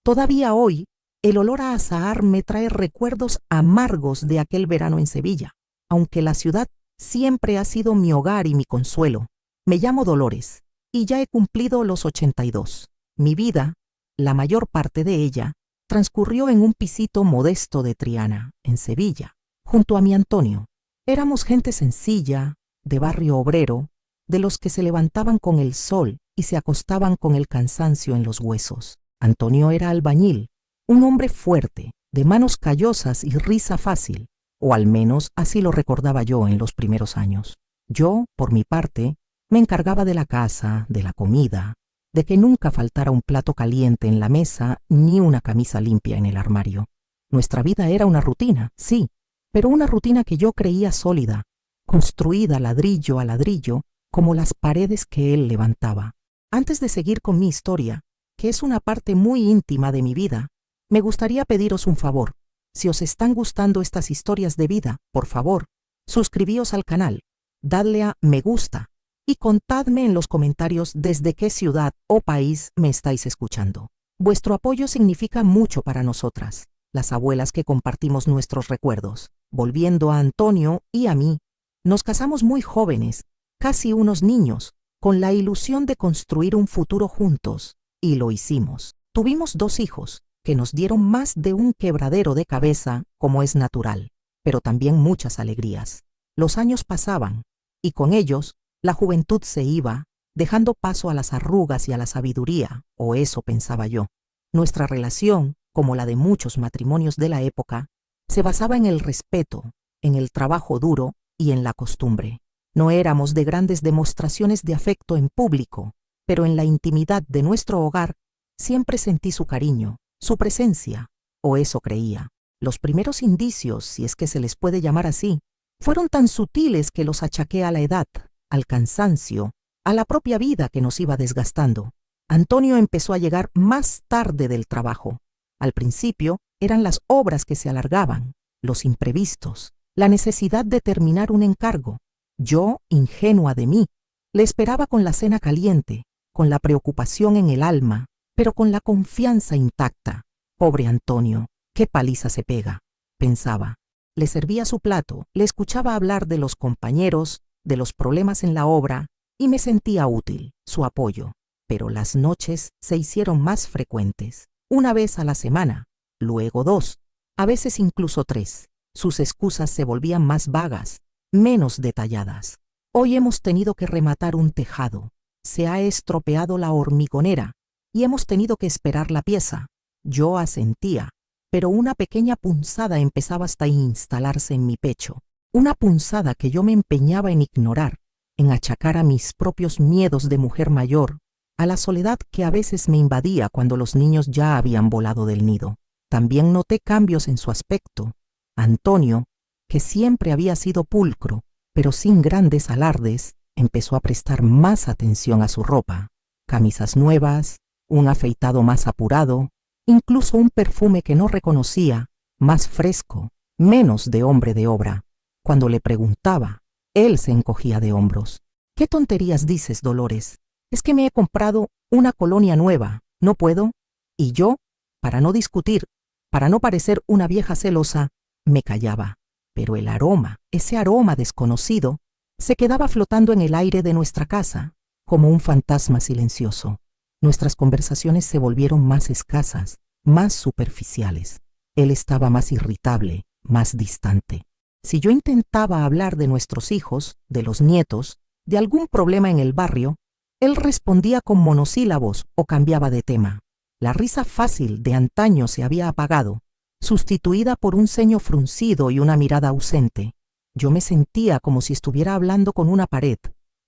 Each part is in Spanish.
Todavía hoy, el olor a azahar me trae recuerdos amargos de aquel verano en Sevilla, aunque la ciudad siempre ha sido mi hogar y mi consuelo. Me llamo Dolores y ya he cumplido los 82. Mi vida, la mayor parte de ella, transcurrió en un pisito modesto de Triana, en Sevilla, junto a mi Antonio. Éramos gente sencilla, de barrio obrero, de los que se levantaban con el sol y se acostaban con el cansancio en los huesos. Antonio era albañil, un hombre fuerte, de manos callosas y risa fácil, o al menos así lo recordaba yo en los primeros años. Yo, por mi parte, me encargaba de la casa, de la comida, de que nunca faltara un plato caliente en la mesa ni una camisa limpia en el armario. Nuestra vida era una rutina, sí, pero una rutina que yo creía sólida, construida ladrillo a ladrillo, como las paredes que él levantaba. Antes de seguir con mi historia, que es una parte muy íntima de mi vida, me gustaría pediros un favor. Si os están gustando estas historias de vida, por favor, suscribíos al canal, dadle a me gusta y contadme en los comentarios desde qué ciudad o país me estáis escuchando. Vuestro apoyo significa mucho para nosotras, las abuelas que compartimos nuestros recuerdos. Volviendo a Antonio y a mí, nos casamos muy jóvenes, casi unos niños, con la ilusión de construir un futuro juntos. Y lo hicimos. Tuvimos 2 hijos, que nos dieron más de un quebradero de cabeza, como es natural, pero también muchas alegrías. Los años pasaban, y con ellos, la juventud se iba, dejando paso a las arrugas y a la sabiduría, o eso pensaba yo. Nuestra relación, como la de muchos matrimonios de la época, se basaba en el respeto, en el trabajo duro y en la costumbre. No éramos de grandes demostraciones de afecto en público, pero en la intimidad de nuestro hogar siempre sentí su cariño, su presencia, o eso creía. Los primeros indicios, si es que se les puede llamar así, fueron tan sutiles que los achaqué a la edad, al cansancio, a la propia vida que nos iba desgastando. Antonio empezó a llegar más tarde del trabajo. Al principio eran las obras que se alargaban, los imprevistos, la necesidad de terminar un encargo. Yo, ingenua de mí, le esperaba con la cena caliente, con la preocupación en el alma, pero con la confianza intacta. Pobre Antonio, qué paliza se pega, pensaba. Le servía su plato, le escuchaba hablar de los compañeros, de los problemas en la obra, y me sentía útil, su apoyo. Pero las noches se hicieron más frecuentes, una vez a la semana, luego 2, a veces incluso 3. Sus excusas se volvían más vagas, menos detalladas. Hoy hemos tenido que rematar un tejado. Se ha estropeado la hormigonera y hemos tenido que esperar la pieza. Yo asentía, pero una pequeña punzada empezaba hasta a instalarse en mi pecho. Una punzada que yo me empeñaba en ignorar, en achacar a mis propios miedos de mujer mayor, a la soledad que a veces me invadía cuando los niños ya habían volado del nido. También noté cambios en su aspecto. Antonio, que siempre había sido pulcro, pero sin grandes alardes, empezó a prestar más atención a su ropa. Camisas nuevas, un afeitado más apurado, incluso un perfume que no reconocía, más fresco, menos de hombre de obra. Cuando le preguntaba, él se encogía de hombros. ¿Qué tonterías dices, Dolores? Es que me he comprado una colonia nueva, ¿no puedo? Y yo, para no discutir, para no parecer una vieja celosa, me callaba. Pero el aroma, ese aroma desconocido, se quedaba flotando en el aire de nuestra casa, como un fantasma silencioso. Nuestras conversaciones se volvieron más escasas, más superficiales. Él estaba más irritable, más distante. Si yo intentaba hablar de nuestros hijos, de los nietos, de algún problema en el barrio, él respondía con monosílabos o cambiaba de tema. La risa fácil de antaño se había apagado, sustituida por un ceño fruncido y una mirada ausente. Yo me sentía como si estuviera hablando con una pared,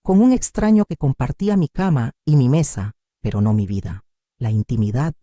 con un extraño que compartía mi cama y mi mesa, pero no mi vida. La intimidad,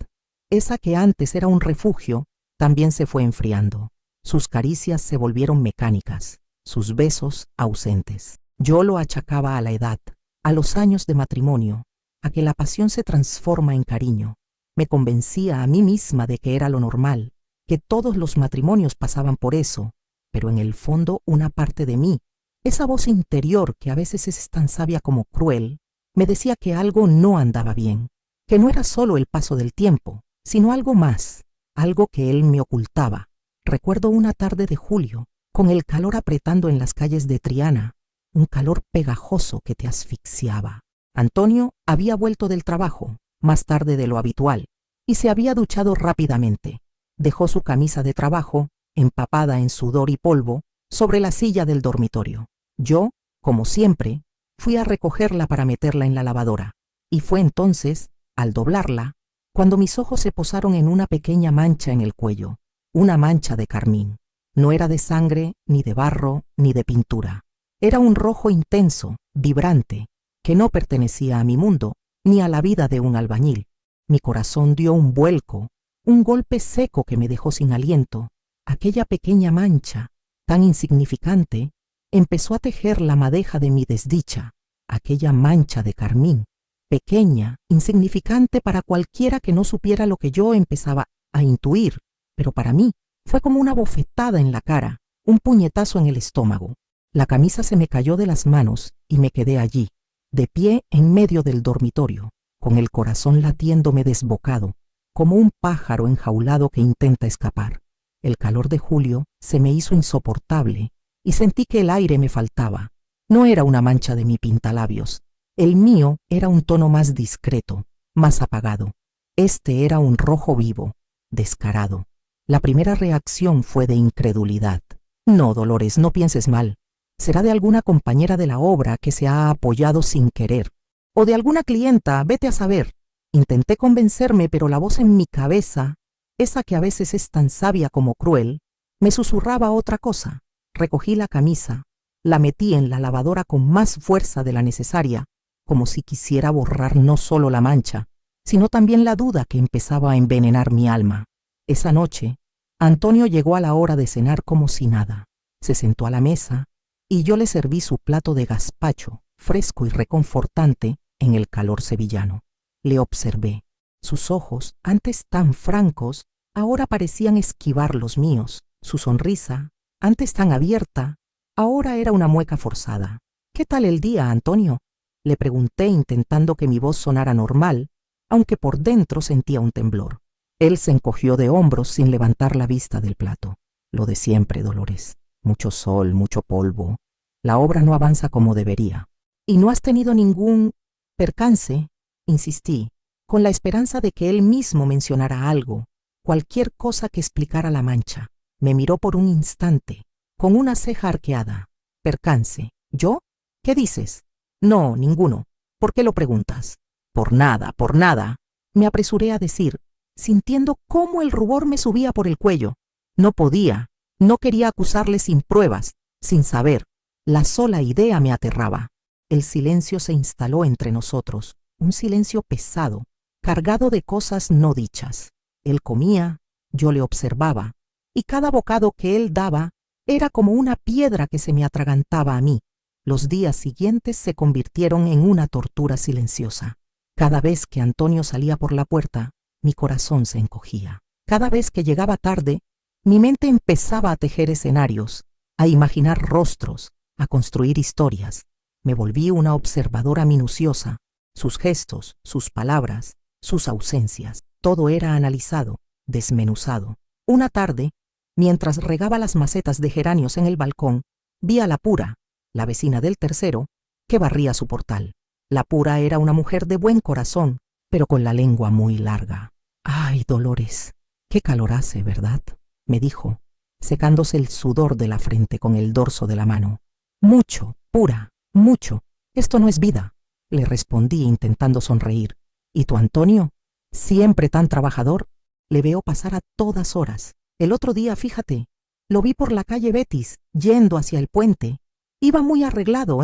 esa que antes era un refugio, también se fue enfriando. Sus caricias se volvieron mecánicas, sus besos ausentes. Yo lo achacaba a la edad, a los años de matrimonio, a que la pasión se transforma en cariño. Me convencía a mí misma de que era lo normal, que todos los matrimonios pasaban por eso, pero en el fondo una parte de mí, esa voz interior que a veces es tan sabia como cruel, Me decía que algo no andaba bien, que no era solo el paso del tiempo, sino algo más, algo que él me ocultaba. Recuerdo una tarde de julio, con el calor apretando en las calles de Triana, un calor pegajoso que te asfixiaba. Antonio había vuelto del trabajo, más tarde de lo habitual, y se había duchado rápidamente. Dejó su camisa de trabajo, empapada en sudor y polvo, sobre la silla del dormitorio. Yo, como siempre, fui a recogerla para meterla en la lavadora, y fue entonces, al doblarla, cuando mis ojos se posaron en una pequeña mancha en el cuello, una mancha de carmín. No era de sangre, ni de barro, ni de pintura. Era un rojo intenso, vibrante, que no pertenecía a mi mundo, ni a la vida de un albañil. Mi corazón dio un vuelco, un golpe seco que me dejó sin aliento. Aquella pequeña mancha, tan insignificante, empezó a tejer la madeja de mi desdicha. Aquella mancha de carmín, pequeña, insignificante para cualquiera que no supiera lo que yo empezaba a intuir, pero para mí fue como una bofetada en la cara, un puñetazo en el estómago. La camisa se me cayó de las manos y me quedé allí, de pie en medio del dormitorio, con el corazón latiéndome desbocado, como un pájaro enjaulado que intenta escapar. El calor de julio se me hizo insoportable y sentí que el aire me faltaba. No era una mancha de mi pintalabios. El mío era un tono más discreto, más apagado. Este era un rojo vivo, descarado. La primera reacción fue de incredulidad. No, Dolores, no pienses mal. Será de alguna compañera de la obra que se ha apoyado sin querer. O de alguna clienta, vete a saber. Intenté convencerme, pero la voz en mi cabeza, esa que a veces es tan sabia como cruel, me susurraba otra cosa. Recogí la camisa, la metí en la lavadora con más fuerza de la necesaria, como si quisiera borrar no solo la mancha, sino también la duda que empezaba a envenenar mi alma. Esa noche, Antonio llegó a la hora de cenar como si nada. Se sentó a la mesa y yo le serví su plato de gazpacho, fresco y reconfortante en el calor sevillano. Le observé. Sus ojos, antes tan francos, ahora parecían esquivar los míos. Su sonrisa, antes tan abierta, ahora era una mueca forzada. ¿Qué tal el día, Antonio?, le pregunté intentando que mi voz sonara normal, aunque por dentro sentía un temblor. Él se encogió de hombros sin levantar la vista del plato. Lo de siempre, Dolores. Mucho sol, mucho polvo. La obra no avanza como debería. ¿Y no has tenido ningún percance?, insistí, con la esperanza de que él mismo mencionara algo, cualquier cosa que explicara la mancha. Me miró por un instante, con una ceja arqueada. ¿Percance? ¿Yo? ¿Qué dices? No, ninguno. ¿Por qué lo preguntas? Por nada, por nada, me apresuré a decir, sintiendo cómo el rubor me subía por el cuello. No podía, no quería acusarle sin pruebas, sin saber. La sola idea me aterraba. El silencio se instaló entre nosotros, un silencio pesado, cargado de cosas no dichas. Él comía, yo le observaba, y cada bocado que él daba era como una piedra que se me atragantaba a mí. Los días siguientes se convirtieron en una tortura silenciosa. Cada vez que Antonio salía por la puerta, mi corazón se encogía. Cada vez que llegaba tarde, mi mente empezaba a tejer escenarios, a imaginar rostros, a construir historias. Me volví una observadora minuciosa. Sus gestos, sus palabras, sus ausencias, todo era analizado, desmenuzado. Una tarde, mientras regaba las macetas de geranios en el balcón, vi a la Pura, la vecina del tercero, que barría su portal. La Pura era una mujer de buen corazón, pero con la lengua muy larga. «Ay, Dolores, qué calor hace, ¿verdad?», me dijo, secándose el sudor de la frente con el dorso de la mano. «Mucho, Pura, mucho. Esto no es vida», le respondí intentando sonreír. «¿Y tu Antonio? Siempre tan trabajador. Le veo pasar a todas horas. El otro día, fíjate, lo vi por la calle Betis, yendo hacia el puente. Iba muy arreglado,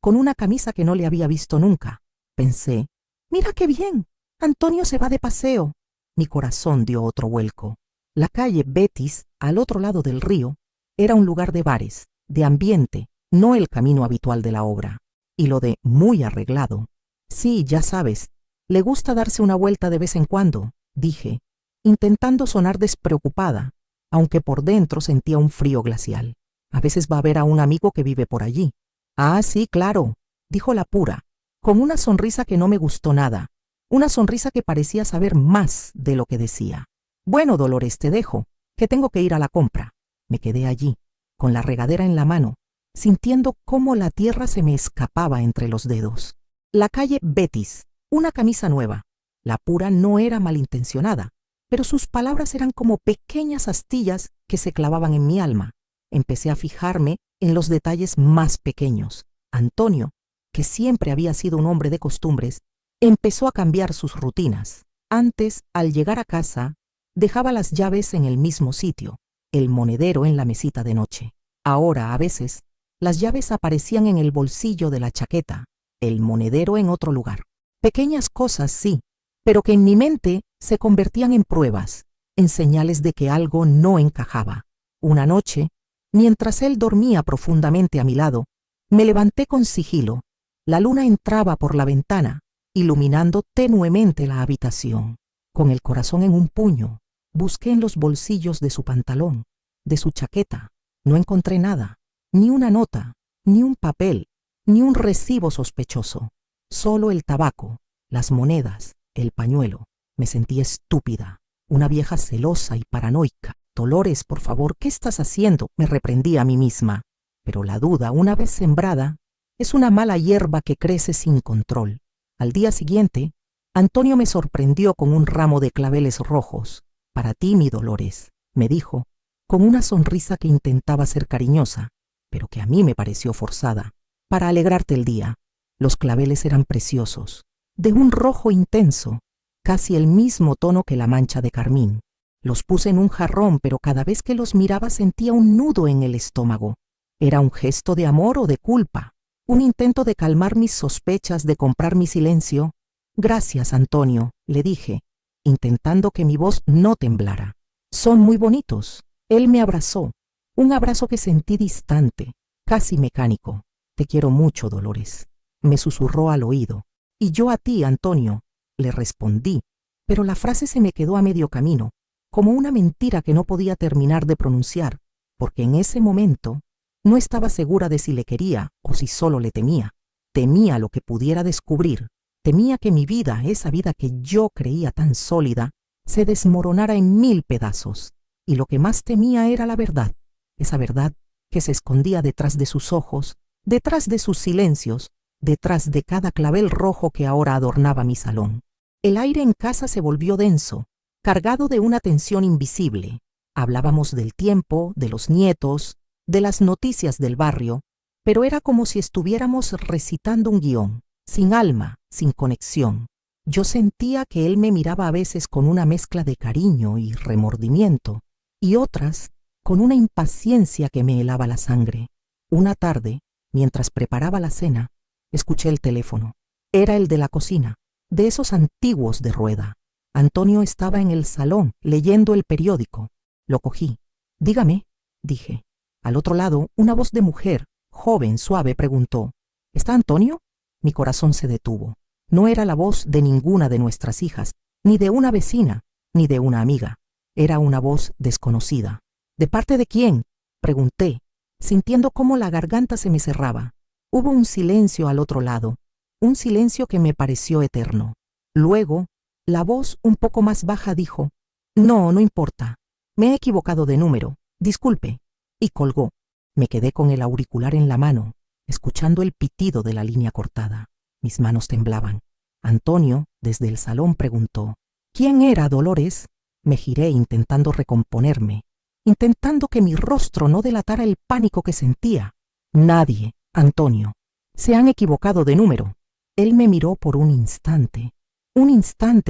con una camisa que no le había visto nunca». Pensé, «Mira qué bien, Antonio se va de paseo». Mi corazón dio otro vuelco. La calle Betis, al otro lado del río, era un lugar de bares, de ambiente, no el camino habitual de la obra. Y lo de muy arreglado, sí, ya sabes, le gusta darse una vuelta de vez en cuando, dije, intentando sonar despreocupada, aunque por dentro sentía un frío glacial. A veces va a ver a un amigo que vive por allí. «Ah, sí, claro», dijo la Pura, con una sonrisa que no me gustó nada, una sonrisa que parecía saber más de lo que decía. Bueno, Dolores, te dejo, que tengo que ir a la compra. Me quedé allí, con la regadera en la mano, sintiendo cómo la tierra se me escapaba entre los dedos. La calle Betis, una camisa nueva. La pura no era malintencionada, pero sus palabras eran como pequeñas astillas que se clavaban en mi alma. Empecé a fijarme en los detalles más pequeños. Antonio, que siempre había sido un hombre de costumbres, empezó a cambiar sus rutinas. Antes, al llegar a casa, dejaba las llaves en el mismo sitio, el monedero en la mesita de noche. Ahora, a veces, las llaves aparecían en el bolsillo de la chaqueta, el monedero en otro lugar. Pequeñas cosas, sí, pero que en mi mente se convertían en pruebas, en señales de que algo no encajaba. Una noche, mientras él dormía profundamente a mi lado, me levanté con sigilo. La luna entraba por la ventana, iluminando tenuemente la habitación. Con el corazón en un puño, busqué en los bolsillos de su pantalón, de su chaqueta. No encontré nada, ni una nota, ni un papel, ni un recibo sospechoso. Solo el tabaco, las monedas, el pañuelo. Me sentí estúpida, una vieja celosa y paranoica. Dolores, por favor, ¿qué estás haciendo? Me reprendí a mí misma. Pero la duda, una vez sembrada, es una mala hierba que crece sin control. Al día siguiente, Antonio me sorprendió con un ramo de claveles rojos. Para ti, mi Dolores, me dijo, con una sonrisa que intentaba ser cariñosa, pero que a mí me pareció forzada. Para alegrarte el día. Los claveles eran preciosos, de un rojo intenso, casi el mismo tono que la mancha de carmín. Los puse en un jarrón, pero cada vez que los miraba sentía un nudo en el estómago. ¿Era un gesto de amor o de culpa? ¿Un intento de calmar mis sospechas, de comprar mi silencio? Gracias, Antonio, le dije, intentando que mi voz no temblara. Son muy bonitos. Él me abrazó, un abrazo que sentí distante, casi mecánico. Te quiero mucho, Dolores, me susurró al oído. Y yo a ti, Antonio, le respondí, pero la frase se me quedó a medio camino, como una mentira que no podía terminar de pronunciar, porque en ese momento no estaba segura de si le quería o si solo le temía. Temía lo que pudiera descubrir, temía que mi vida, esa vida que yo creía tan sólida, se desmoronara en 1000 pedazos. Y lo que más temía era la verdad, esa verdad que se escondía detrás de sus ojos, detrás de sus silencios, detrás de cada clavel rojo que ahora adornaba mi salón. El aire en casa se volvió denso, cargado de una tensión invisible. Hablábamos del tiempo, de los nietos, de las noticias del barrio, pero era como si estuviéramos recitando un guión, sin alma, sin conexión. Yo sentía que él me miraba a veces con una mezcla de cariño y remordimiento, y otras con una impaciencia que me helaba la sangre. Una tarde, mientras preparaba la cena, escuché el teléfono. Era el de la cocina, de esos antiguos de rueda. Antonio estaba en el salón, leyendo el periódico. Lo cogí. Dígame, dije. Al otro lado, una voz de mujer, joven, suave, preguntó, ¿está Antonio? Mi corazón se detuvo. No era la voz de ninguna de nuestras hijas, ni de una vecina, ni de una amiga. Era una voz desconocida. ¿De parte de quién? Pregunté, sintiendo cómo la garganta se me cerraba. Hubo un silencio al otro lado, un silencio que me pareció eterno. Luego, la voz un poco más baja dijo, no importa, me he equivocado de número, disculpe, y colgó. Me quedé con el auricular en la mano, escuchando el pitido de la línea cortada. Mis manos temblaban. Antonio, desde el salón, preguntó, ¿quién era, Dolores? Me giré intentando recomponerme, intentando que mi rostro no delatara el pánico que sentía. Nadie, Antonio. Se han equivocado de número. Él me miró por un instante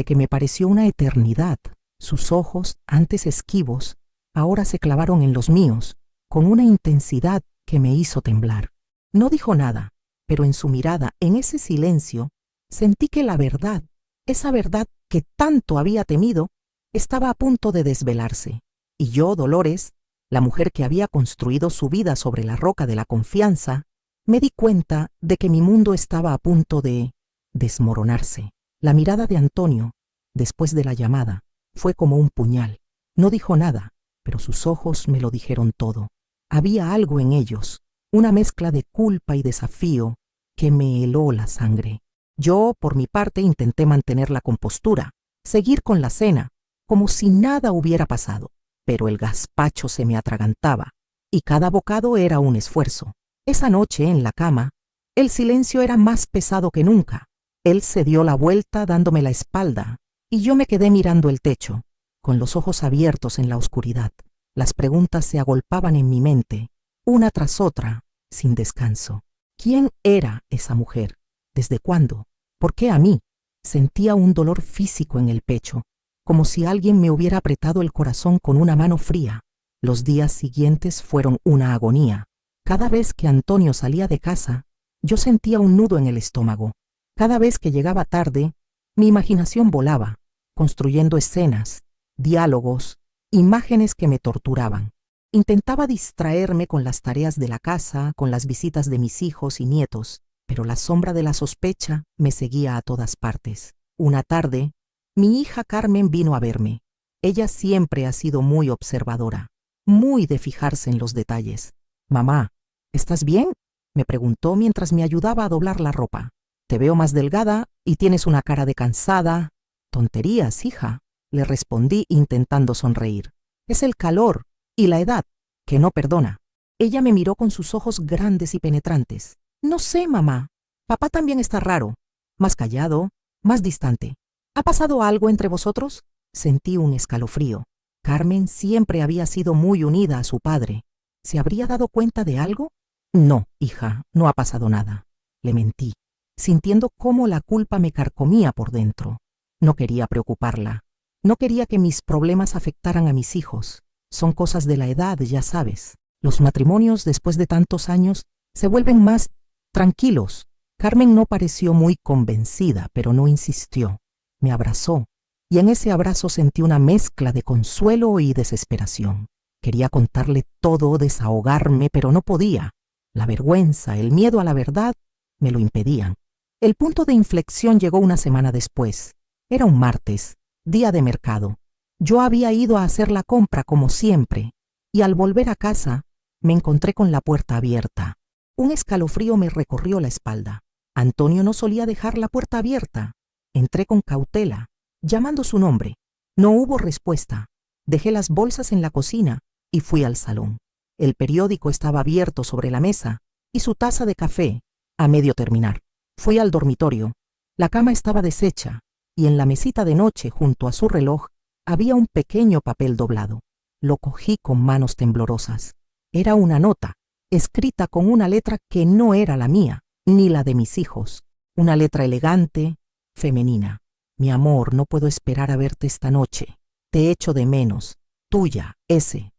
que me pareció una eternidad. Sus ojos, antes esquivos, ahora se clavaron en los míos, con una intensidad que me hizo temblar. No dijo nada, pero en su mirada, en ese silencio, sentí que la verdad, esa verdad que tanto había temido, estaba a punto de desvelarse. Y yo, Dolores, la mujer que había construido su vida sobre la roca de la confianza, me di cuenta de que mi mundo estaba a punto de desmoronarse. La mirada de Antonio, después de la llamada, fue como un puñal. No dijo nada, pero sus ojos me lo dijeron todo. Había algo en ellos, una mezcla de culpa y desafío que me heló la sangre. Yo, por mi parte, intenté mantener la compostura, seguir con la cena, como si nada hubiera pasado, pero el gazpacho se me atragantaba, y cada bocado era un esfuerzo. Esa noche, en la cama, el silencio era más pesado que nunca. Él se dio la vuelta dándome la espalda, y yo me quedé mirando el techo, con los ojos abiertos en la oscuridad. Las preguntas se agolpaban en mi mente, una tras otra, sin descanso. ¿Quién era esa mujer? ¿Desde cuándo? ¿Por qué a mí? Sentía un dolor físico en el pecho, como si alguien me hubiera apretado el corazón con una mano fría. Los días siguientes fueron una agonía. Cada vez que Antonio salía de casa, yo sentía un nudo en el estómago. Cada vez que llegaba tarde, mi imaginación volaba, construyendo escenas, diálogos, imágenes que me torturaban. Intentaba distraerme con las tareas de la casa, con las visitas de mis hijos y nietos, pero la sombra de la sospecha me seguía a todas partes. Una tarde, mi hija Carmen vino a verme. Ella siempre ha sido muy observadora, muy de fijarse en los detalles. «Mamá, ¿estás bien?», me preguntó mientras me ayudaba a doblar la ropa. «Te veo más delgada y tienes una cara de cansada». «Tonterías, hija», le respondí intentando sonreír. «Es el calor y la edad, que no perdona». Ella me miró con sus ojos grandes y penetrantes. «No sé, mamá. Papá también está raro, más callado, más distante. ¿Ha pasado algo entre vosotros?». Sentí un escalofrío. Carmen siempre había sido muy unida a su padre. ¿Se habría dado cuenta de algo? «No, hija, no ha pasado nada», le mentí, sintiendo cómo la culpa me carcomía por dentro. No quería preocuparla. No quería que mis problemas afectaran a mis hijos. Son cosas de la edad, ya sabes. Los matrimonios, después de tantos años, se vuelven más tranquilos. Carmen no pareció muy convencida, pero no insistió. Me abrazó, y en ese abrazo sentí una mezcla de consuelo y desesperación. Quería contarle todo, desahogarme, pero no podía. La vergüenza, el miedo a la verdad, me lo impedían. El punto de inflexión llegó una semana después. Era un martes, día de mercado. Yo había ido a hacer la compra como siempre, y al volver a casa, me encontré con la puerta abierta. Un escalofrío me recorrió la espalda. Antonio no solía dejar la puerta abierta. Entré con cautela, llamando su nombre. No hubo respuesta. Dejé las bolsas en la cocina y fui al salón. El periódico estaba abierto sobre la mesa y su taza de café a medio terminar. Fui al dormitorio. La cama estaba deshecha y en la mesita de noche, junto a su reloj, había un pequeño papel doblado. Lo cogí con manos temblorosas. Era una nota, escrita con una letra que no era la mía, ni la de mis hijos. Una letra elegante, femenina. «Mi amor, no puedo esperar a verte esta noche. Te echo de menos. Tuya, S.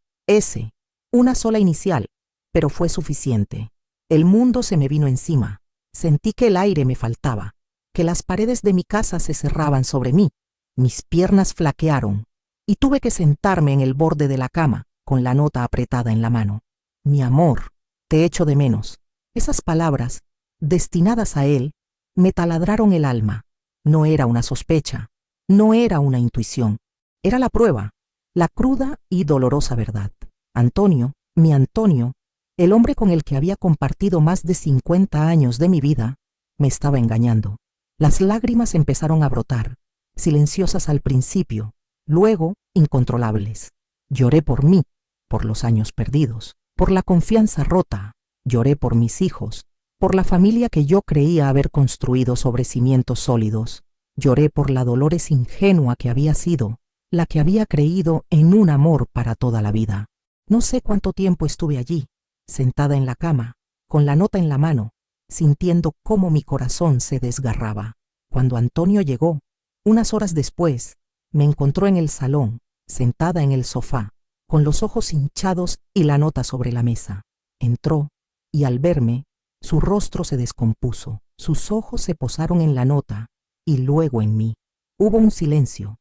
Una sola inicial, pero fue suficiente. El mundo se me vino encima. Sentí que el aire me faltaba, que las paredes de mi casa se cerraban sobre mí. Mis piernas flaquearon y tuve que sentarme en el borde de la cama con la nota apretada en la mano. «Mi amor, te echo de menos». Esas palabras, destinadas a él, me taladraron el alma. No era una sospecha, no era una intuición. Era la prueba, la cruda y dolorosa verdad. Antonio, mi Antonio, el hombre con el que había compartido más de 50 años de mi vida, me estaba engañando. Las lágrimas empezaron a brotar, silenciosas al principio, luego incontrolables. Lloré por mí, por los años perdidos, por la confianza rota. Lloré por mis hijos, por la familia que yo creía haber construido sobre cimientos sólidos. Lloré por la Dolores ingenua que había sido, la que había creído en un amor para toda la vida. No sé cuánto tiempo estuve allí, sentada en la cama, con la nota en la mano, sintiendo cómo mi corazón se desgarraba. Cuando Antonio llegó, unas horas después, me encontró en el salón, sentada en el sofá, con los ojos hinchados y la nota sobre la mesa. Entró, y al verme, su rostro se descompuso, sus ojos se posaron en la nota, y luego en mí. Hubo un silencio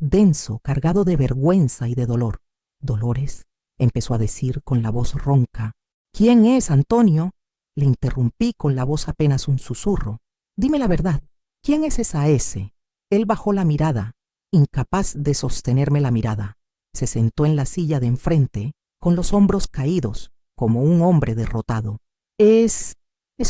denso, cargado de vergüenza y de dolor. «Dolores», empezó a decir con la voz ronca. «¿Quién es, Antonio?», le interrumpí con la voz apenas un susurro. «Dime la verdad, ¿quién es esa S?». Él bajó la mirada, incapaz de sostenerme la mirada. Se sentó en la silla de enfrente, con los hombros caídos, como un hombre derrotado. Es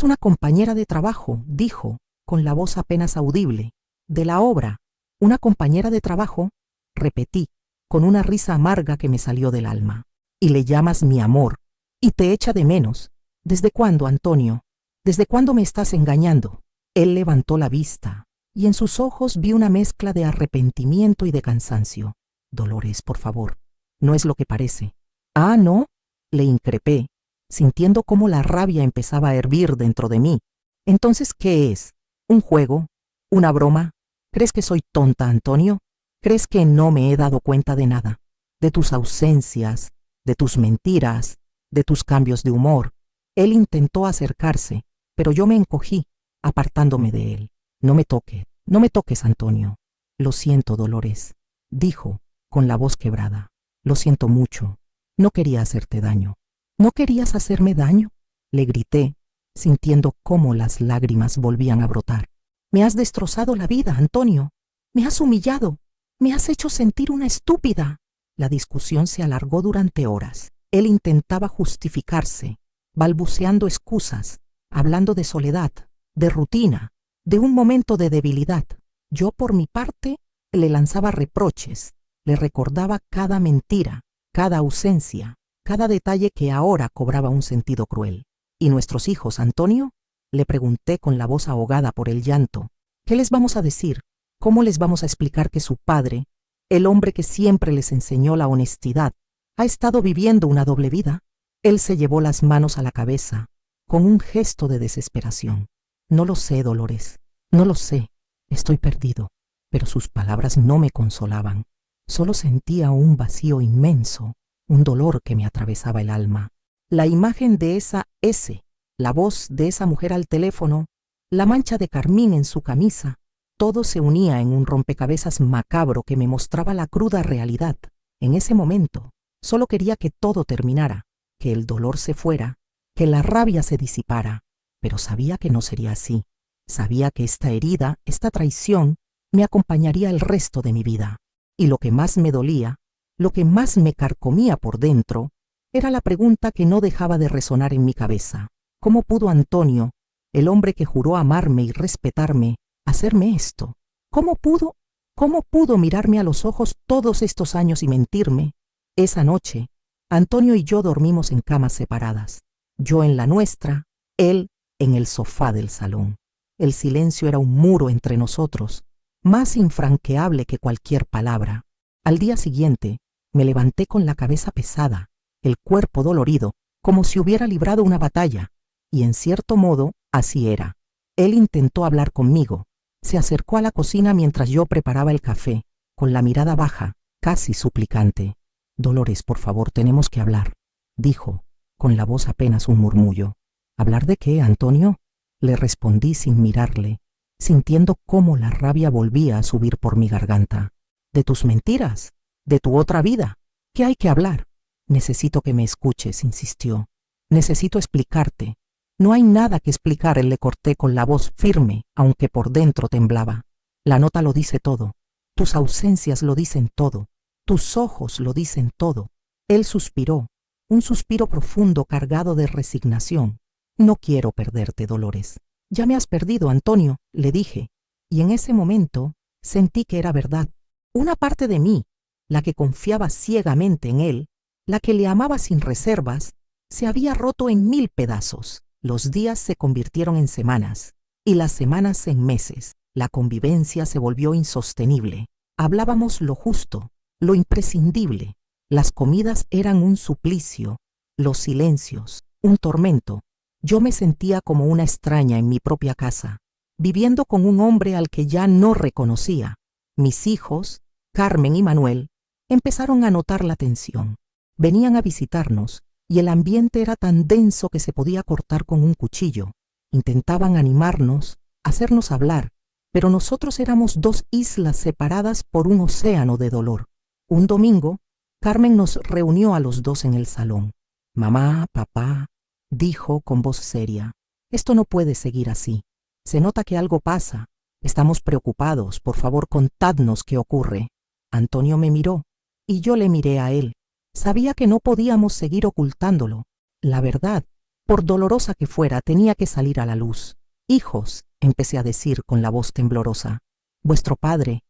una compañera de trabajo», dijo, con la voz apenas audible. De la obra, una compañera de trabajo, repetí, con una risa amarga que me salió del alma. Y le llamas mi amor, y te echa de menos. ¿Desde cuándo, Antonio? ¿Desde cuándo me estás engañando? Él levantó la vista, y en sus ojos vi una mezcla de arrepentimiento y de cansancio. Dolores, por favor, no es lo que parece. Ah, ¿no? Le increpé, sintiendo cómo la rabia empezaba a hervir dentro de mí. Entonces, ¿qué es? ¿Un juego? ¿Una broma? ¿Crees que soy tonta, Antonio? ¿Crees que no me he dado cuenta de nada? De tus ausencias, de tus mentiras, de tus cambios de humor. Él intentó acercarse, pero yo me encogí, apartándome de él. No me toques, Antonio. Lo siento, Dolores, dijo, con la voz quebrada. Lo siento mucho. No quería hacerte daño. ¿No querías hacerme daño? Le grité, sintiendo cómo las lágrimas volvían a brotar. Me has destrozado la vida, Antonio. Me has humillado. Me has hecho sentir una estúpida. La discusión se alargó durante horas. Él intentaba justificarse, balbuceando excusas, hablando de soledad, de rutina, de un momento de debilidad. Yo, por mi parte, le lanzaba reproches, le recordaba cada mentira, cada ausencia, cada detalle que ahora cobraba un sentido cruel. ¿Y nuestros hijos, Antonio? Le pregunté con la voz ahogada por el llanto. ¿Qué les vamos a decir? ¿Cómo les vamos a explicar que su padre, el hombre que siempre les enseñó la honestidad, ha estado viviendo una doble vida? Él se llevó las manos a la cabeza, con un gesto de desesperación. No lo sé, Dolores, no lo sé. Estoy perdido. Pero sus palabras no me consolaban. Solo sentía un vacío inmenso, un dolor que me atravesaba el alma. La imagen de esa S, la voz de esa mujer al teléfono, la mancha de carmín en su camisa, todo se unía en un rompecabezas macabro que me mostraba la cruda realidad. En ese momento, solo quería que todo terminara, que el dolor se fuera, que la rabia se disipara, pero sabía que no sería así. Sabía que esta herida, esta traición, me acompañaría el resto de mi vida. Y lo que más me dolía, lo que más me carcomía por dentro, era la pregunta que no dejaba de resonar en mi cabeza. ¿Cómo pudo Antonio, el hombre que juró amarme y respetarme, hacerme esto? ¿Cómo pudo mirarme a los ojos todos estos años y mentirme? Esa noche, Antonio y yo dormimos en camas separadas. Yo en la nuestra, él en el sofá del salón. El silencio era un muro entre nosotros, más infranqueable que cualquier palabra. Al día siguiente, me levanté con la cabeza pesada, el cuerpo dolorido, como si hubiera librado una batalla, y en cierto modo, así era. Él intentó hablar conmigo. Se acercó a la cocina mientras yo preparaba el café, con la mirada baja, casi suplicante. Dolores, por favor, tenemos que hablar, dijo, con la voz apenas un murmullo. ¿Hablar de qué, Antonio? Le respondí sin mirarle, sintiendo cómo la rabia volvía a subir por mi garganta. De tus mentiras, de tu otra vida. ¿Qué hay que hablar? Necesito que me escuches, insistió. Necesito explicarte. No hay nada que explicar, le corté con la voz firme, aunque por dentro temblaba. La nota lo dice todo. Tus ausencias lo dicen todo. Tus ojos lo dicen todo. Él suspiró, un suspiro profundo cargado de resignación. No quiero perderte, Dolores. Ya me has perdido, Antonio, le dije, y en ese momento sentí que era verdad. Una parte de mí, la que confiaba ciegamente en él, la que le amaba sin reservas, se había roto en 1000 pedazos. Los días se convirtieron en semanas, y las semanas en meses. La convivencia se volvió insostenible. Hablábamos lo justo, lo imprescindible. Las comidas eran un suplicio, los silencios, un tormento. Yo me sentía como una extraña en mi propia casa, viviendo con un hombre al que ya no reconocía. Mis hijos, Carmen y Manuel, empezaron a notar la tensión. Venían a visitarnos y el ambiente era tan denso que se podía cortar con un cuchillo. Intentaban animarnos, hacernos hablar, pero nosotros éramos 2 islas separadas por un océano de dolor. Un domingo, Carmen nos reunió a los 2 en el salón. Mamá, papá, dijo con voz seria, esto no puede seguir así. Se nota que algo pasa. Estamos preocupados. Por favor, contadnos qué ocurre. Antonio me miró y yo le miré a él. Sabía que no podíamos seguir ocultándolo. La verdad, por dolorosa que fuera, tenía que salir a la luz. Hijos, empecé a decir con la voz temblorosa. Vuestro padre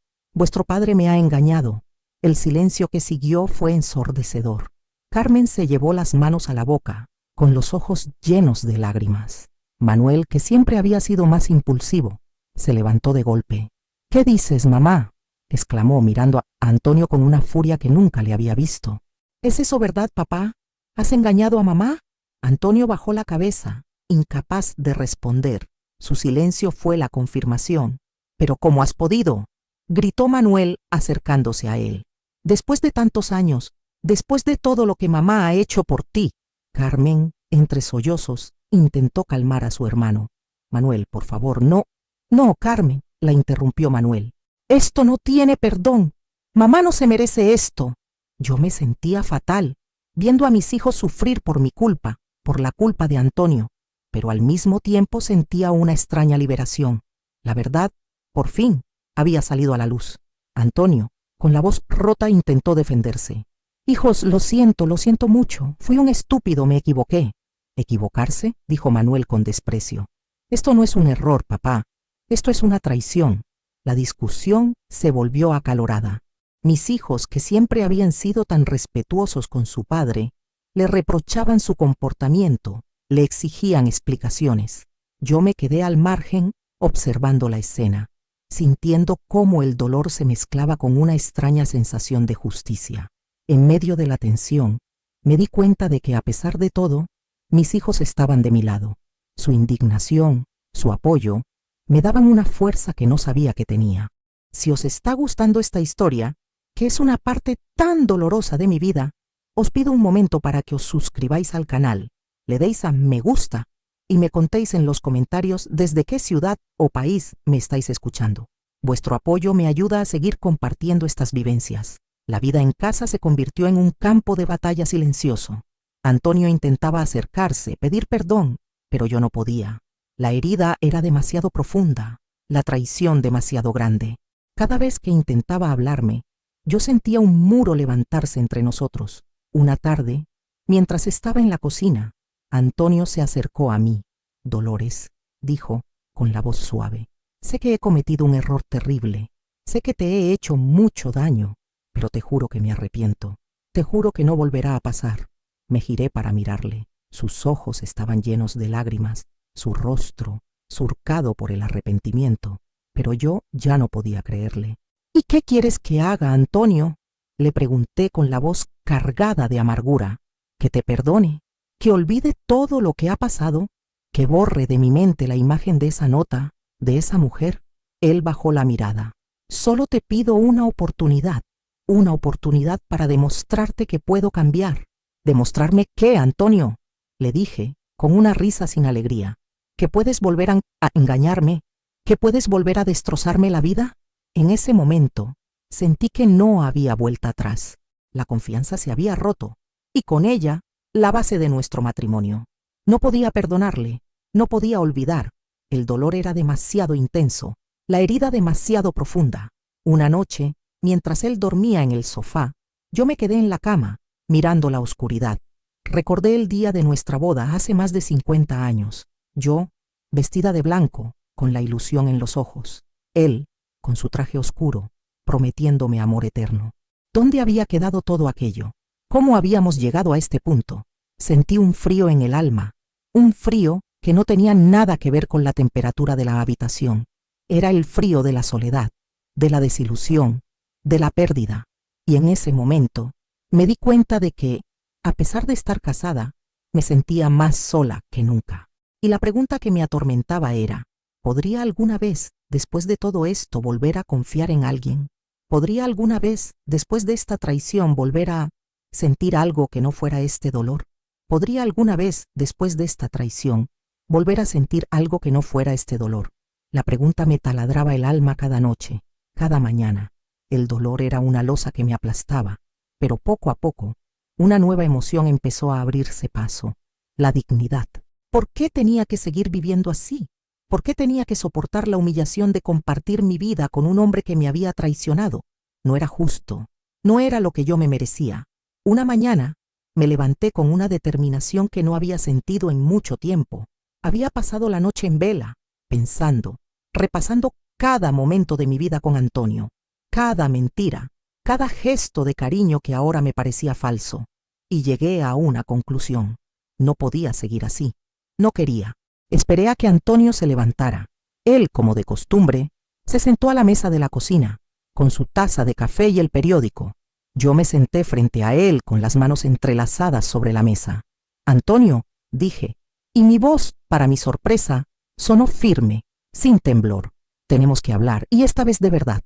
me ha engañado. El silencio que siguió fue ensordecedor. Carmen se llevó las manos a la boca, con los ojos llenos de lágrimas. Manuel, que siempre había sido más impulsivo, se levantó de golpe. «¿Qué dices, mamá?», exclamó mirando a Antonio con una furia que nunca le había visto. «¿Es eso verdad, papá? ¿Has engañado a mamá?». Antonio bajó la cabeza, incapaz de responder. Su silencio fue la confirmación. «¿Pero cómo has podido?», gritó Manuel acercándose a él. «Después de tantos años, después de todo lo que mamá ha hecho por ti». Carmen, entre sollozos, intentó calmar a su hermano. «Manuel, por favor, no». «No, Carmen», la interrumpió Manuel. «Esto no tiene perdón. Mamá no se merece esto». Yo me sentía fatal, viendo a mis hijos sufrir por mi culpa, por la culpa de Antonio, pero al mismo tiempo sentía una extraña liberación. La verdad, por fin, había salido a la luz. Antonio, con la voz rota, intentó defenderse. «Hijos, lo siento mucho. Fui un estúpido, me equivoqué». «¿Equivocarse?», dijo Manuel con desprecio. «Esto no es un error, papá. Esto es una traición». La discusión se volvió acalorada. Mis hijos, que siempre habían sido tan respetuosos con su padre, le reprochaban su comportamiento, le exigían explicaciones. Yo me quedé al margen observando la escena, sintiendo cómo el dolor se mezclaba con una extraña sensación de justicia. En medio de la tensión, me di cuenta de que, a pesar de todo, mis hijos estaban de mi lado. Su indignación, su apoyo, me daban una fuerza que no sabía que tenía. Si os está gustando esta historia, que es una parte tan dolorosa de mi vida, os pido un momento para que os suscribáis al canal, le deis a me gusta y me contéis en los comentarios desde qué ciudad o país me estáis escuchando. Vuestro apoyo me ayuda a seguir compartiendo estas vivencias. La vida en casa se convirtió en un campo de batalla silencioso. Antonio intentaba acercarse, pedir perdón, pero yo no podía. La herida era demasiado profunda, la traición demasiado grande. Cada vez que intentaba hablarme, yo sentía un muro levantarse entre nosotros. Una tarde, mientras estaba en la cocina, Antonio se acercó a mí. «Dolores», dijo con la voz suave, «sé que he cometido un error terrible. Sé que te he hecho mucho daño, pero te juro que me arrepiento. Te juro que no volverá a pasar». Me giré para mirarle. Sus ojos estaban llenos de lágrimas, su rostro surcado por el arrepentimiento, pero yo ya no podía creerle. «¿Y qué quieres que haga, Antonio?», le pregunté con la voz cargada de amargura. «Que te perdone, que olvide todo lo que ha pasado, que borre de mi mente la imagen de esa nota, de esa mujer». Él bajó la mirada. «Solo te pido una oportunidad para demostrarte que puedo cambiar». «¿Demostrarme qué, Antonio?», le dije con una risa sin alegría. «¿Que puedes volver a engañarme? ¿Que puedes volver a destrozarme la vida?». En ese momento sentí que no había vuelta atrás. La confianza se había roto, y con ella la base de nuestro matrimonio. No podía perdonarle, no podía olvidar. El dolor era demasiado intenso, la herida demasiado profunda. Una noche, mientras él dormía en el sofá, yo me quedé en la cama, mirando la oscuridad. Recordé el día de nuestra boda hace más de 50 años. Yo, vestida de blanco, con la ilusión en los ojos. Él, con su traje oscuro, prometiéndome amor eterno. ¿Dónde había quedado todo aquello? ¿Cómo habíamos llegado a este punto? Sentí un frío en el alma, un frío que no tenía nada que ver con la temperatura de la habitación. Era el frío de la soledad, de la desilusión, de la pérdida. Y en ese momento me di cuenta de que, a pesar de estar casada, me sentía más sola que nunca. Y la pregunta que me atormentaba era, ¿podría alguna vez, después de todo esto, volver a confiar en alguien? ¿Podría alguna vez, después de esta traición, volver a sentir algo que no fuera este dolor? ¿Podría alguna vez, después de esta traición, volver a sentir algo que no fuera este dolor? La pregunta me taladraba el alma cada noche, cada mañana. El dolor era una losa que me aplastaba, pero poco a poco, una nueva emoción empezó a abrirse paso: la dignidad. ¿Por qué tenía que seguir viviendo así? ¿Por qué tenía que soportar la humillación de compartir mi vida con un hombre que me había traicionado? No era justo, no era lo que yo me merecía. Una mañana me levanté con una determinación que no había sentido en mucho tiempo. Había pasado la noche en vela, pensando, repasando cada momento de mi vida con Antonio, cada mentira, cada gesto de cariño que ahora me parecía falso, y llegué a una conclusión. No podía seguir así. No quería. Esperé a que Antonio se levantara. Él, como de costumbre, se sentó a la mesa de la cocina, con su taza de café y el periódico. Yo me senté frente a él con las manos entrelazadas sobre la mesa. «Antonio», dije, y mi voz, para mi sorpresa, sonó firme, sin temblor. «Tenemos que hablar, y esta vez de verdad».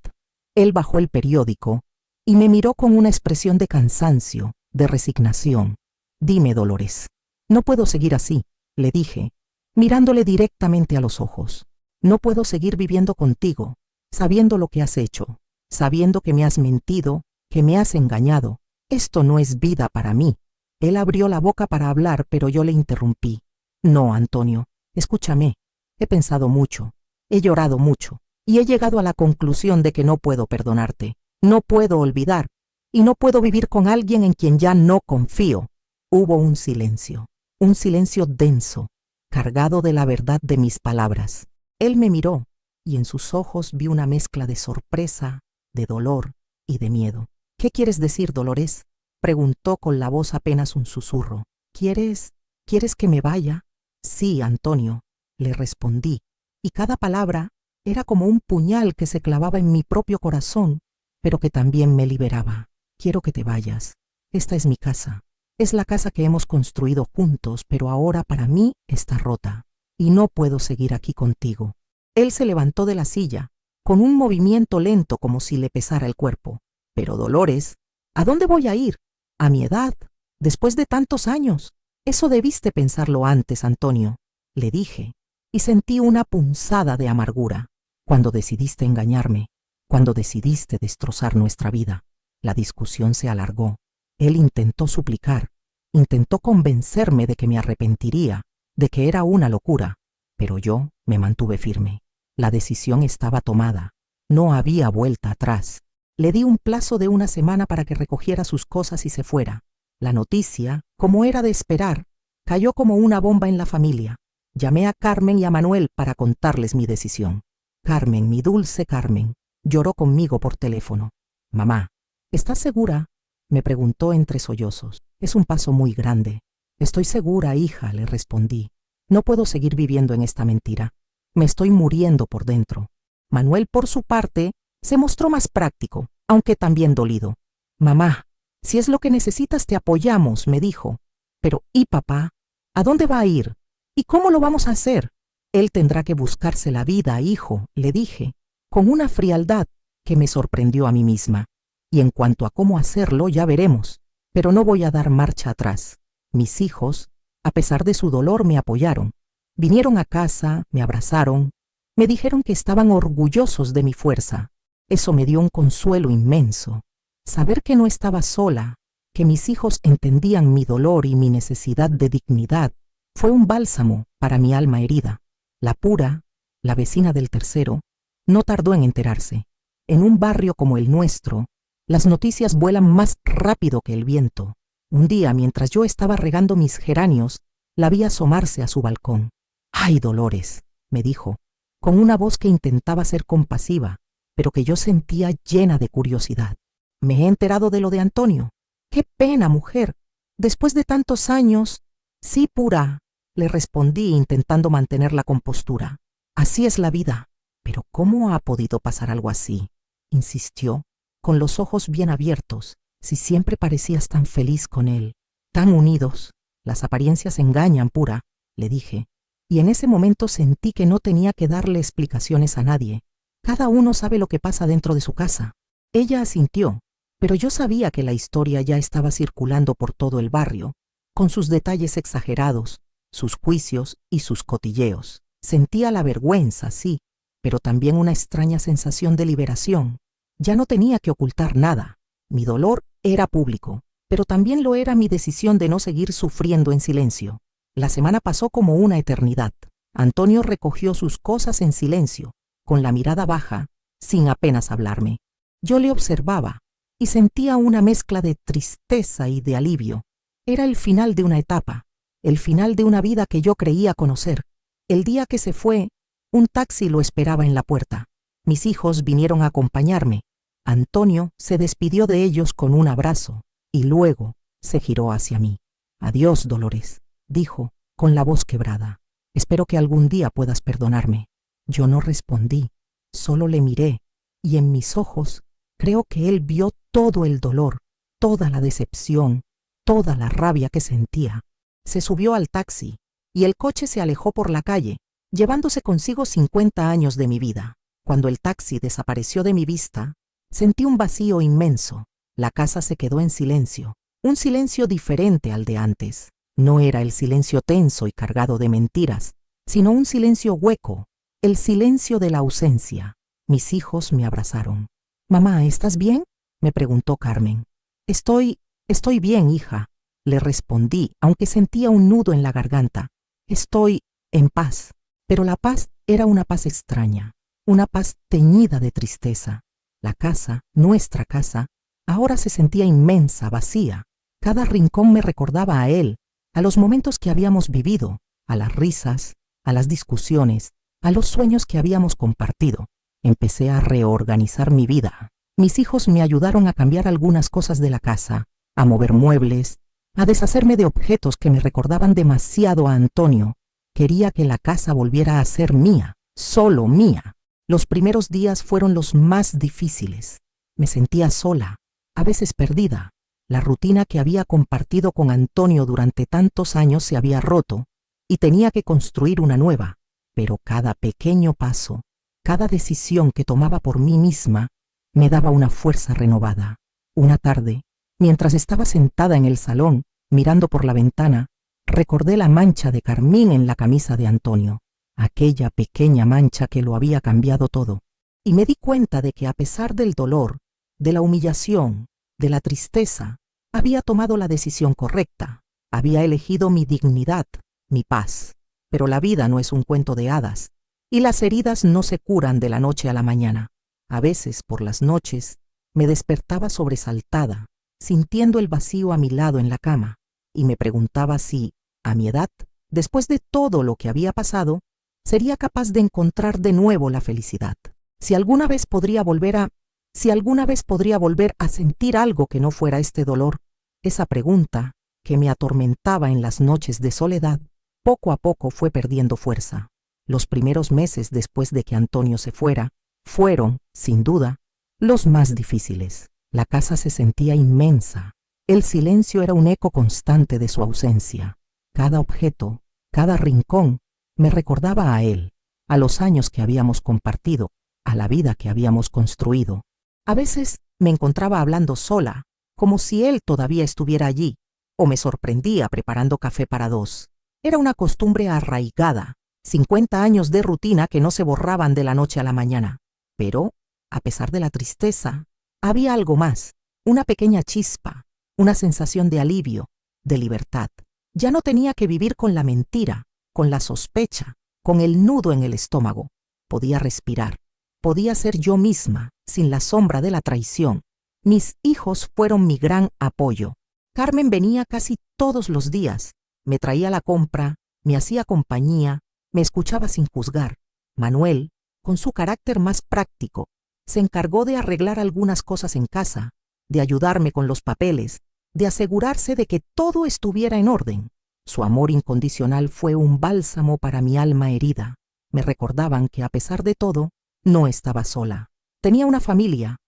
Él bajó el periódico y me miró con una expresión de cansancio, de resignación. «Dime, Dolores». «No puedo seguir así», le dije, mirándole directamente a los ojos. «No puedo seguir viviendo contigo, sabiendo lo que has hecho, sabiendo que me has mentido, que me has engañado. Esto no es vida para mí». Él abrió la boca para hablar, pero yo le interrumpí. «No, Antonio, escúchame. He pensado mucho, he llorado mucho, y he llegado a la conclusión de que no puedo perdonarte, no puedo olvidar, y no puedo vivir con alguien en quien ya no confío». Hubo un silencio denso, cargado de la verdad de mis palabras. Él me miró, y en sus ojos vi una mezcla de sorpresa, de dolor y de miedo. «¿Qué quieres decir, Dolores?», preguntó con la voz apenas un susurro. ¿Quieres que me vaya?» «Sí, Antonio», le respondí, y cada palabra era como un puñal que se clavaba en mi propio corazón, pero que también me liberaba. «Quiero que te vayas. Esta es mi casa. Es la casa que hemos construido juntos, pero ahora para mí está rota, y no puedo seguir aquí contigo». Él se levantó de la silla, con un movimiento lento como si le pesara el cuerpo. «Pero Dolores, ¿a dónde voy a ir? A mi edad, después de tantos años. Eso debiste pensarlo antes, Antonio», le dije, y sentí una punzada de amargura. «Cuando decidiste engañarme, cuando decidiste destrozar nuestra vida». La discusión se alargó. Él intentó suplicar, intentó convencerme de que me arrepentiría, de que era una locura, pero yo me mantuve firme. La decisión estaba tomada. No había vuelta atrás. Le di un plazo de una semana para que recogiera sus cosas y se fuera. La noticia, como era de esperar, cayó como una bomba en la familia. Llamé a Carmen y a Manuel para contarles mi decisión. Carmen, mi dulce Carmen, lloró conmigo por teléfono. «Mamá, ¿estás segura?», me preguntó entre sollozos. «Es un paso muy grande». «Estoy segura, hija», le respondí. «No puedo seguir viviendo en esta mentira. Me estoy muriendo por dentro». Manuel, por su parte, se mostró más práctico, aunque también dolido. «Mamá, si es lo que necesitas te apoyamos», me dijo. «Pero, ¿y papá? ¿A dónde va a ir? ¿Y cómo lo vamos a hacer?». «Él tendrá que buscarse la vida, hijo», le dije, con una frialdad que me sorprendió a mí misma. «Y en cuanto a cómo hacerlo, ya veremos. Pero no voy a dar marcha atrás». Mis hijos, a pesar de su dolor, me apoyaron. Vinieron a casa, me abrazaron, me dijeron que estaban orgullosos de mi fuerza. Eso me dio un consuelo inmenso. Saber que no estaba sola, que mis hijos entendían mi dolor y mi necesidad de dignidad, fue un bálsamo para mi alma herida. La Pura, la vecina del tercero, no tardó en enterarse. En un barrio como el nuestro, las noticias vuelan más rápido que el viento. Un día, mientras yo estaba regando mis geranios, la vi asomarse a su balcón. «Ay, Dolores», me dijo, con una voz que intentaba ser compasiva, pero que yo sentía llena de curiosidad. «Me he enterado de lo de Antonio». «Qué pena, mujer. Después de tantos años». «Sí, Pura», le respondí intentando mantener la compostura. «Así es la vida». «Pero ¿cómo ha podido pasar algo así?», insistió, con los ojos bien abiertos. «Si siempre parecías tan feliz con él, tan unidos». «Las apariencias engañan, Pura», le dije, y en ese momento sentí que no tenía que darle explicaciones a nadie. Cada uno sabe lo que pasa dentro de su casa. Ella asintió, pero yo sabía que la historia ya estaba circulando por todo el barrio, con sus detalles exagerados, sus juicios y sus cotilleos. Sentía la vergüenza, sí, pero también una extraña sensación de liberación. Ya no tenía que ocultar nada. Mi dolor era público, pero también lo era mi decisión de no seguir sufriendo en silencio. La semana pasó como una eternidad. Antonio recogió sus cosas en silencio, con la mirada baja, sin apenas hablarme. Yo le observaba y sentía una mezcla de tristeza y de alivio. Era el final de una etapa, el final de una vida que yo creía conocer. El día que se fue, Un taxi lo esperaba en la puerta. Mis hijos vinieron a acompañarme. Antonio se despidió de ellos con un abrazo y luego se giró hacia mí. «Adiós, Dolores», dijo con la voz quebrada. «Espero que algún día puedas perdonarme». Yo no respondí, solo le miré, y en mis ojos creo que él vio todo el dolor, toda la decepción, toda la rabia que sentía. Se subió al taxi y el coche se alejó por la calle, llevándose consigo 50 años de mi vida. Cuando el taxi desapareció de mi vista, sentí un vacío inmenso. La casa se quedó en silencio, un silencio diferente al de antes. No era el silencio tenso y cargado de mentiras, sino un silencio hueco, el silencio de la ausencia. Mis hijos me abrazaron. «Mamá, ¿estás bien?», me preguntó Carmen. Estoy bien, hija», le respondí, aunque sentía un nudo en la garganta. «Estoy en paz». Pero la paz era una paz extraña, una paz teñida de tristeza. La casa, nuestra casa, ahora se sentía inmensa, vacía. Cada rincón me recordaba a él, a los momentos que habíamos vivido, a las risas, a las discusiones, a los sueños que habíamos compartido. Empecé a reorganizar mi vida. Mis hijos me ayudaron a cambiar algunas cosas de la casa, a mover muebles, a deshacerme de objetos que me recordaban demasiado a Antonio. Quería que la casa volviera a ser mía, solo mía. Los primeros días fueron los más difíciles. Me sentía sola, a veces perdida. La rutina que había compartido con Antonio durante tantos años se había roto y tenía que construir una nueva. Pero cada pequeño paso, cada decisión que tomaba por mí misma, me daba una fuerza renovada. Una tarde, mientras estaba sentada en el salón, mirando por la ventana, recordé la mancha de carmín en la camisa de Antonio, aquella pequeña mancha que lo había cambiado todo. Y me di cuenta de que a pesar del dolor, de la humillación, de la tristeza, había tomado la decisión correcta. Había elegido mi dignidad, mi paz. Pero la vida no es un cuento de hadas, y las heridas no se curan de la noche a la mañana. A veces, por las noches, me despertaba sobresaltada, sintiendo el vacío a mi lado en la cama, y me preguntaba si, a mi edad, después de todo lo que había pasado, sería capaz de encontrar de nuevo la felicidad. Si alguna vez podría volver a sentir algo que no fuera este dolor. Esa pregunta, que me atormentaba en las noches de soledad, poco a poco fue perdiendo fuerza. Los primeros meses después de que Antonio se fuera, fueron, sin duda, los más difíciles. La casa se sentía inmensa. El silencio era un eco constante de su ausencia. Cada objeto, cada rincón, me recordaba a él, a los años que habíamos compartido, a la vida que habíamos construido. A veces me encontraba hablando sola, como si él todavía estuviera allí, o me sorprendía preparando café para dos. Era una costumbre arraigada, 50 años de rutina que no se borraban de la noche a la mañana. Pero, a pesar de la tristeza, había algo más, una pequeña chispa, una sensación de alivio, de libertad. Ya no tenía que vivir con la mentira, con la sospecha, con el nudo en el estómago. Podía respirar, podía ser yo misma, sin la sombra de la traición. Mis hijos fueron mi gran apoyo. Carmen venía casi todos los días, me traía la compra, me hacía compañía, me escuchaba sin juzgar. Manuel, con su carácter más práctico, se encargó de arreglar algunas cosas en casa, de ayudarme con los papeles, de asegurarse de que todo estuviera en orden. Su amor incondicional fue un bálsamo para mi alma herida. Me recordaban que a pesar de todo, no estaba sola. Tenía una familia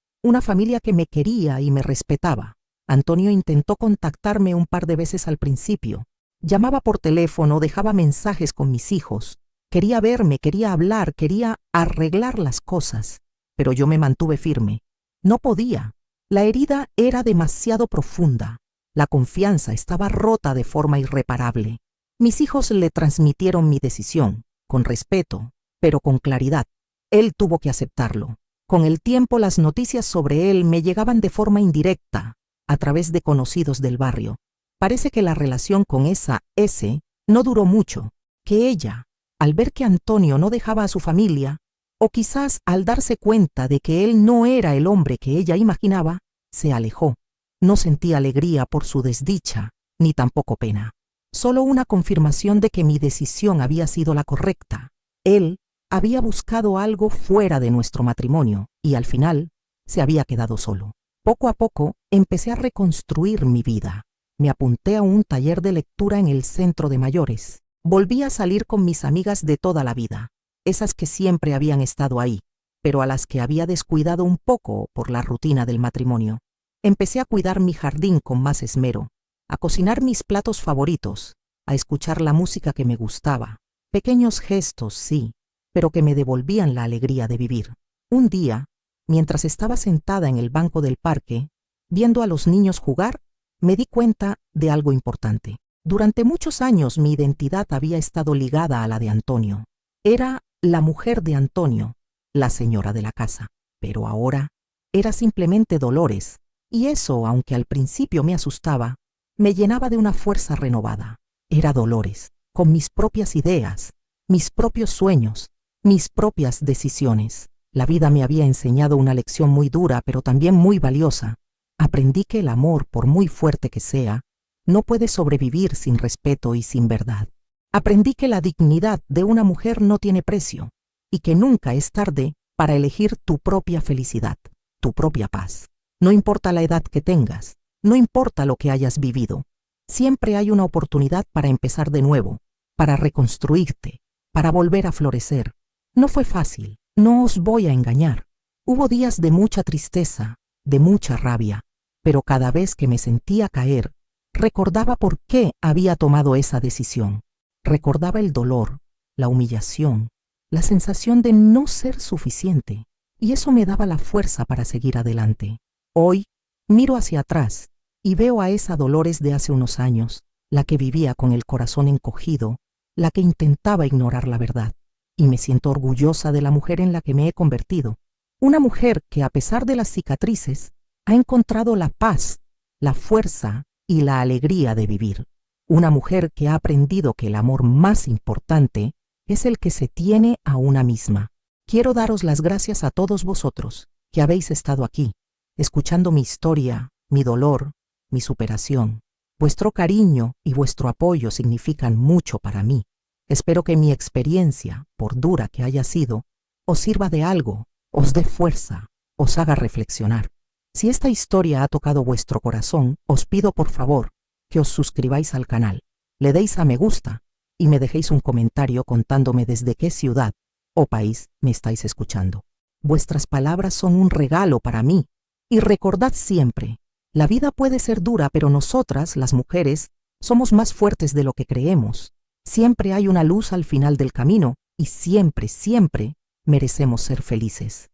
que me quería y me respetaba. Antonio intentó contactarme un par de veces al principio. Llamaba por teléfono, dejaba mensajes con mis hijos. Quería verme, quería hablar, quería arreglar las cosas. Pero yo me mantuve firme. No podía. La herida era demasiado profunda. La confianza estaba rota de forma irreparable. Mis hijos le transmitieron mi decisión, con respeto, pero con claridad. Él tuvo que aceptarlo. Con el tiempo las noticias sobre él me llegaban de forma indirecta, a través de conocidos del barrio. Parece que la relación con esa S no duró mucho, que ella, al ver que Antonio no dejaba a su familia, o quizás al darse cuenta de que él no era el hombre que ella imaginaba, se alejó. No sentí alegría por su desdicha, ni tampoco pena. Solo una confirmación de que mi decisión había sido la correcta. Él Había buscado algo fuera de nuestro matrimonio y al final se había quedado solo. Poco a poco empecé a reconstruir mi vida. Me apunté a un taller de lectura en el centro de mayores. Volví a salir con mis amigas de toda la vida, esas que siempre habían estado ahí, pero a las que había descuidado un poco por la rutina del matrimonio. Empecé a cuidar mi jardín con más esmero, a cocinar mis platos favoritos, a escuchar la música que me gustaba. Pequeños gestos, sí, pero que me devolvían la alegría de vivir. Un día, mientras estaba sentada en el banco del parque, viendo a los niños jugar, me di cuenta de algo importante. Durante muchos años mi identidad había estado ligada a la de Antonio. Era la mujer de Antonio, la señora de la casa. Pero ahora era simplemente Dolores, y eso, aunque al principio me asustaba, me llenaba de una fuerza renovada. Era Dolores, con mis propias ideas, mis propios sueños, mis propias decisiones. La vida me había enseñado una lección muy dura, pero también muy valiosa. Aprendí que el amor, por muy fuerte que sea, no puede sobrevivir sin respeto y sin verdad. Aprendí que la dignidad de una mujer no tiene precio y que nunca es tarde para elegir tu propia felicidad, tu propia paz. No importa la edad que tengas, no importa lo que hayas vivido, siempre hay una oportunidad para empezar de nuevo, para reconstruirte, para volver a florecer. No fue fácil, no os voy a engañar. Hubo días de mucha tristeza, de mucha rabia, pero cada vez que me sentía caer, recordaba por qué había tomado esa decisión. Recordaba el dolor, la humillación, la sensación de no ser suficiente, y eso me daba la fuerza para seguir adelante. Hoy miro hacia atrás y veo a esa Dolores de hace unos años, la que vivía con el corazón encogido, la que intentaba ignorar la verdad, y me siento orgullosa de la mujer en la que me he convertido. Una mujer que, a pesar de las cicatrices, ha encontrado la paz, la fuerza y la alegría de vivir. Una mujer que ha aprendido que el amor más importante es el que se tiene a una misma. Quiero daros las gracias a todos vosotros que habéis estado aquí, escuchando mi historia, mi dolor, mi superación. Vuestro cariño y vuestro apoyo significan mucho para mí. Espero que mi experiencia, por dura que haya sido, os sirva de algo, os dé fuerza, os haga reflexionar. Si esta historia ha tocado vuestro corazón, os pido por favor que os suscribáis al canal, le deis a me gusta y me dejéis un comentario contándome desde qué ciudad o país me estáis escuchando. Vuestras palabras son un regalo para mí y recordad siempre, la vida puede ser dura, pero nosotras, las mujeres, somos más fuertes de lo que creemos. Siempre hay una luz al final del camino y siempre, siempre merecemos ser felices.